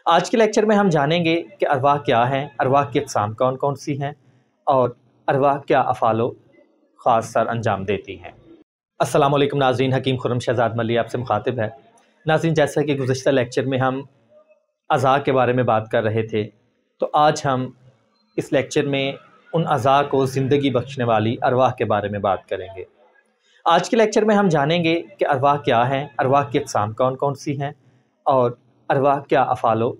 آج کے لیکچر میں ہم جانیں گے کہ ارواح کیا ہیں، ارواح کی اقسام کون کون سی ہیں اور ارواح کیا افعال و خاص سر انجام دیتی ہیں۔ السلام علیکم ناظرین، حکیم خرم شہزاد ملی آپ سے مخاطب ہے۔ ناظرین، جیسا کہ گزشتہ لیکچر میں ہم اعضاء کے بارے میں بات کر رہے تھے، تو آج ہم اس لیکچر میں ان اعضاء کو زندگی بخشنے والی ارواح کے بارے میں بات کریں گے۔ آج کے لیکچر میں ہم جانیں گے کہ ارواح کیا ہیں، ارواح کی اقسام کون کون سی ہیں اور ارواح کیا افعال و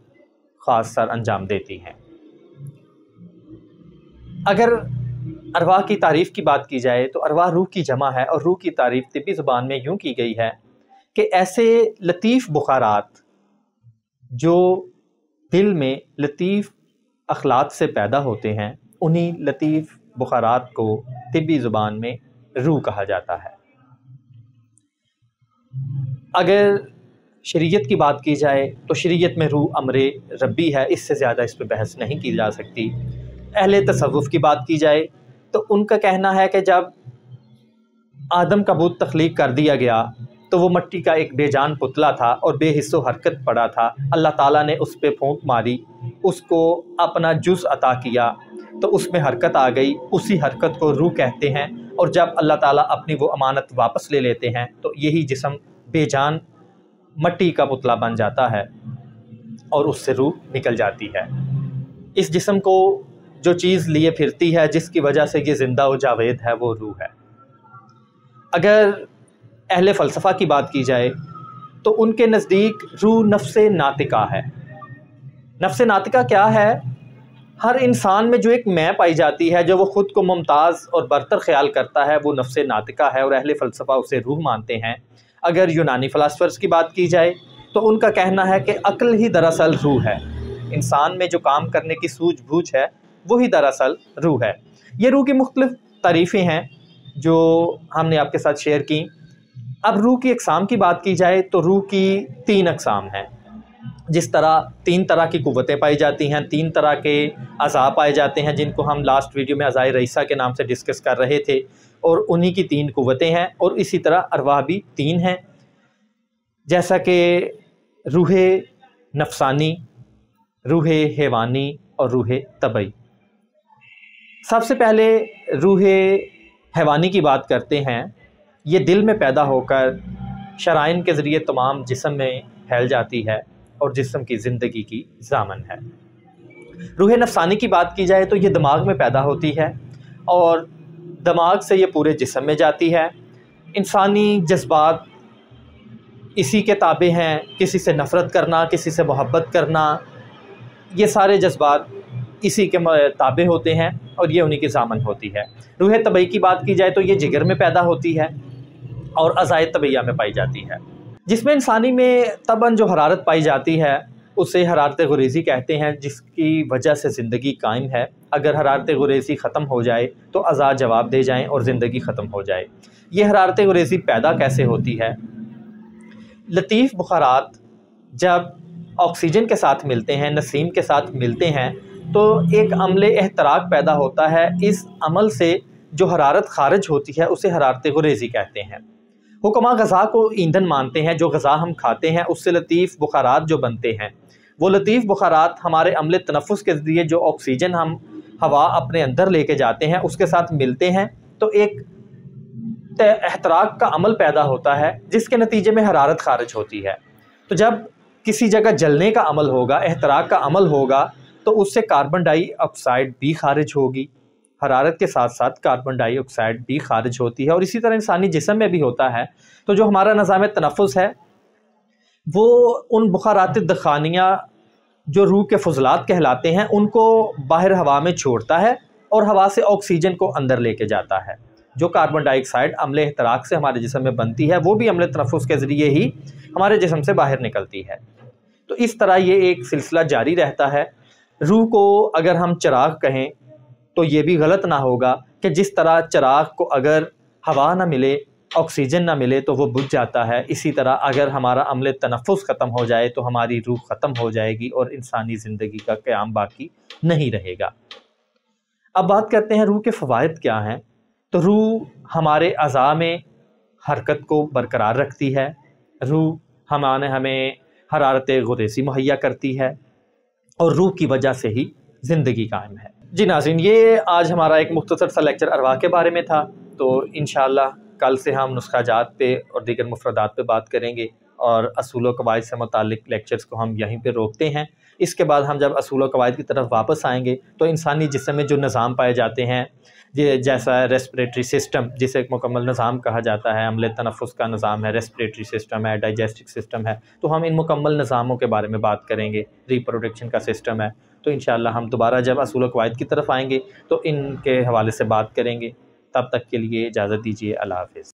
خاص سر انجام دیتی ہیں۔ اگر ارواح کی تعریف کی بات کی جائے تو ارواح روح کی جمع ہے، اور روح کی تعریف طبی زبان میں یوں کی گئی ہے کہ ایسے لطیف بخارات جو دل میں لطیف اخلاق سے پیدا ہوتے ہیں، انہی لطیف بخارات کو طبی زبان میں روح کہا جاتا ہے۔ اگر شریعت کی بات کی جائے تو شریعت میں روح امر ربی ہے، اس سے زیادہ اس پہ بحث نہیں کی جا سکتی۔ اہل تصوف کی بات کی جائے تو ان کا کہنا ہے کہ جب آدم کا بت تخلیق کر دیا گیا تو وہ مٹی کا ایک بے جان پتلا تھا اور بے حس و حرکت پڑا تھا۔ اللہ تعالیٰ نے اس پہ پھونک ماری، اس کو اپنا جز عطا کیا تو اس میں حرکت آ گئی، اسی حرکت کو روح کہتے ہیں۔ اور جب اللہ تعالیٰ اپنی وہ امانت واپس لے لیتے ہیں تو یہی جسم بے جان مٹی کا پتلا بن جاتا ہے اور اس سے روح نکل جاتی ہے۔ اس جسم کو جو چیز لیے پھرتی ہے، جس کی وجہ سے یہ زندہ و جاوید ہے، وہ روح ہے۔ اگر اہل فلسفہ کی بات کی جائے تو ان کے نزدیک روح نفس ناطقہ ہے۔ نفس ناطقہ کیا ہے؟ ہر انسان میں جو ایک میں پائی جاتی ہے، جو وہ خود کو ممتاز اور برتر خیال کرتا ہے، وہ نفس ناطقہ ہے، اور اہل فلسفہ اسے روح مانتے ہیں۔ اگر یونانی فلاسفرز کی بات کی جائے تو ان کا کہنا ہے کہ عقل ہی دراصل روح ہے، انسان میں جو کام کرنے کی سوجھ بوجھ ہے وہی دراصل روح ہے۔ یہ روح کی مختلف تعریفیں ہیں جو ہم نے آپ کے ساتھ شیئر کی۔ اب روح کی اقسام کی بات کی جائے تو روح کی 3 اقسام ہیں۔ جس طرح 3 طرح کی قوتیں پائی جاتی ہیں، 3 طرح کے اعضاء پائے جاتے ہیں، جن کو ہم لاسٹ ویڈیو میں اعضائے رئیسہ کے نام سے ڈسکس کر رہے تھے، اور انہی کی 3 قوتیں ہیں، اور اسی طرح ارواح بھی 3 ہیں، جیسا کہ روح نفسانی، روح حیوانی اور روح طبعی۔ سب سے پہلے روح حیوانی کی بات کرتے ہیں۔ یہ دل میں پیدا ہو کر شرائن کے ذریعے تمام جسم میں پھیل جاتی ہے اور جسم کی زندگی کی ضامن ہے۔ روح نفسانی کی بات کی جائے تو یہ دماغ میں پیدا ہوتی ہے اور دماغ سے یہ پورے جسم میں جاتی ہے۔ انسانی جذبات اسی کے تابع ہیں، کسی سے نفرت کرنا، کسی سے محبت کرنا، یہ سارے جذبات اسی کے تابع ہوتے ہیں اور یہ انہی کی ضامن ہوتی ہے۔ روح طبعی کی بات کی جائے تو یہ جگر میں پیدا ہوتی ہے اور اعضائے طبعیہ میں پائی جاتی ہے۔ جس میں انسانی میں طبعاً جو حرارت پائی جاتی ہے اسے حرارت غریزی کہتے ہیں، جس کی وجہ سے زندگی قائم ہے۔ اگر حرارت غریزی ختم ہو جائے تو اعضاء جواب دے جائیں اور زندگی ختم ہو جائے۔ یہ حرارت غریزی پیدا کیسے ہوتی ہے؟ لطیف بخارات جب آکسیجن کے ساتھ ملتے ہیں، نسیم کے ساتھ ملتے ہیں، تو ایک عمل احتراق پیدا ہوتا ہے۔ اس عمل سے جو حرارت خارج ہوتی ہے اسے حرارت غریزی کہتے ہیں۔ حکماء غذا کو ایندھن مانتے ہیں، جو غذا ہم کھاتے ہیں اس سے لطیف بخارات جو بنتے ہیں، وہ لطیف بخارات ہمارے عمل تنفس کے ذریعے جو آکسیجن ہم ہوا اپنے اندر لے کے جاتے ہیں اس کے ساتھ ملتے ہیں، تو ایک احتراق کا عمل پیدا ہوتا ہے جس کے نتیجے میں حرارت خارج ہوتی ہے۔ تو جب کسی جگہ جلنے کا عمل ہوگا، احتراق کا عمل ہوگا، تو اس سے کاربن ڈائی آکسائڈ بھی خارج ہوگی، حرارت کے ساتھ ساتھ کاربن ڈائی آکسائڈ بھی خارج ہوتی ہے، اور اسی طرح انسانی جسم میں بھی ہوتا ہے۔ تو جو ہمارا نظام تنفس ہے وہ ان بخارات دخانیہ جو روح کے فضلات کہلاتے ہیں ان کو باہر ہوا میں چھوڑتا ہے اور ہوا سے آکسیجن کو اندر لے کے جاتا ہے۔ جو کاربن ڈائی آکسائڈ عمل احتراق سے ہمارے جسم میں بنتی ہے وہ بھی عمل تنفس کے ذریعے ہی ہمارے جسم سے باہر نکلتی ہے۔ تو اس طرح یہ ایک سلسلہ جاری رہتا ہے۔ روح کو اگر ہم چراغ کہیں تو یہ بھی غلط نہ ہوگا کہ جس طرح چراغ کو اگر ہوا نہ ملے، آکسیجن نہ ملے تو وہ بجھ جاتا ہے، اسی طرح اگر ہمارا عمل تنفس ختم ہو جائے تو ہماری روح ختم ہو جائے گی اور انسانی زندگی کا قیام باقی نہیں رہے گا۔ اب بات کرتے ہیں روح کے فوائد کیا ہیں۔ تو روح ہمارے اعضاء میں حرکت کو برقرار رکھتی ہے، روح ہمیں حرارت غریزی مہیا کرتی ہے، اور روح کی وجہ سے ہی زندگی قائم ہے۔ جی ناظرین، یہ آج ہمارا ایک مختصر سا لیکچر ارواح کے بارے میں تھا، تو انشاءاللہ کل سے ہم نسخہ جات پہ اور دیگر مفردات پہ بات کریں گے، اور اصول و قواعد سے متعلق لیکچرز کو ہم یہیں پہ روکتے ہیں۔ اس کے بعد ہم جب اصول و قواعد کی طرف واپس آئیں گے تو انسانی جسم میں جو نظام پائے جاتے ہیں، جیسا ریسپریٹری سسٹم جسے ایک مکمل نظام کہا جاتا ہے، عمل تنفس کا نظام ہے، ریسپریٹری سسٹم ہے، ڈائجسٹک سسٹم ہے، تو ہم ان مکمل نظاموں کے بارے میں بات کریں گے۔ ریپروڈکشن کا سسٹم ہے، تو انشاءاللہ ہم دوبارہ جب اصول و قواعد کی طرف آئیں گے تو ان کے حوالے سے بات کریں گے۔ تب تک کے لیے اجازت دیجیے، اللہ حافظ۔